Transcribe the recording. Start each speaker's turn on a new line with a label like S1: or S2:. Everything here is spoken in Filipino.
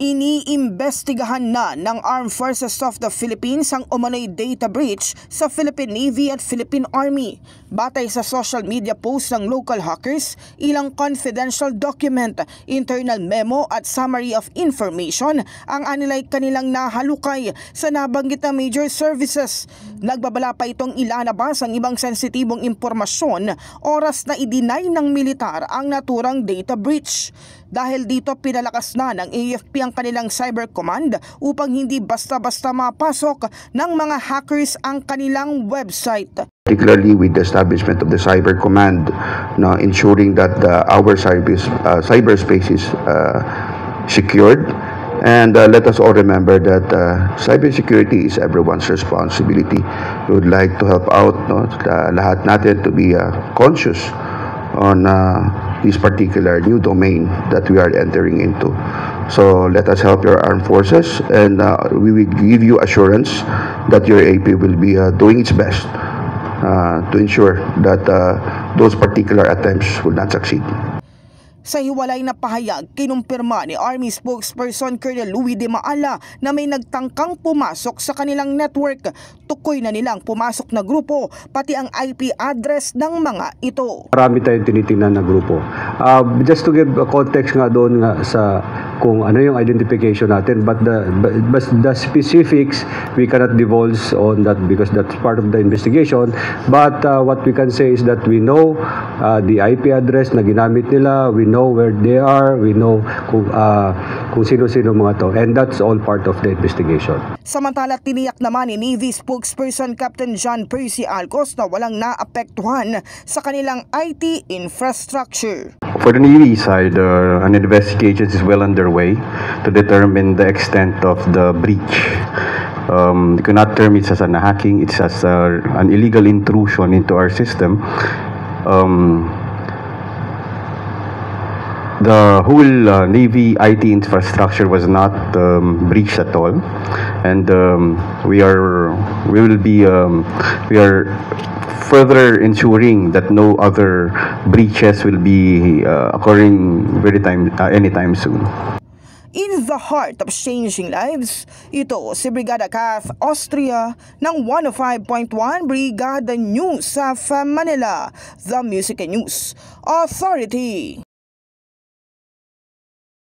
S1: Iniimbestigahan na ng Armed Forces of the Philippines ang umano'y data breach sa Philippine Navy at Philippine Army. Batay sa social media post ng local hackers, ilang confidential document, internal memo at summary of information ang anilay kanilang nahalukay sa nabanggit na major services. Nagbabala pa itong ilalabas ang ibang sensitibong impormasyon oras na i-deny ng militar ang naturang data breach. Dahil dito pinalakas na ng AFP ang kanilang cyber command upang hindi basta-basta mapasok ng mga hackers ang kanilang website.
S2: Particularly with the establishment of the cyber command, ensuring that our cyberspace is secured. And let us all remember that cybersecurity is everyone's responsibility. We would like to help out lahat natin to be conscious on this particular new domain that we are entering into. So let us help your armed forces, and we will give you assurance that your AP will be doing its best to ensure that those particular attempts will not succeed.
S1: Sa hiwalay na pahayag, kinumpirma ni Army spokesperson Colonel Louis de Maala na may nagtangkang pumasok sa kanilang network. Tukoy na nilang pumasok na grupo, pati ang IP address ng mga ito.
S3: Marami tayong tinitingnan na grupo. Just to give a context nga doon nga sa kung ano yung identification natin, but the specifics we cannot divulge on that because that's part of the investigation. But what we can say is that we know the IP address na ginamit nila, we know where they are, we know kung sino-sino mga to, and that's all part of the investigation.
S1: Samantala, tiniyak naman ni Navy spokesperson Captain John Percy Alcos na walang naapektuhan sa kanilang IT infrastructure.
S4: For the Navy side, an investigation is well underway to determine the extent of the breach. You cannot term it as a hacking, it's as an illegal intrusion into our system. The whole Navy IT infrastructure was not breached at all, and we are further ensuring that no other breaches will be occurring anytime soon.
S1: In the heart of changing lives, ito si Brigada Kath Austria ng 105.1 Brigada News sa Manila, The Music and News Authority.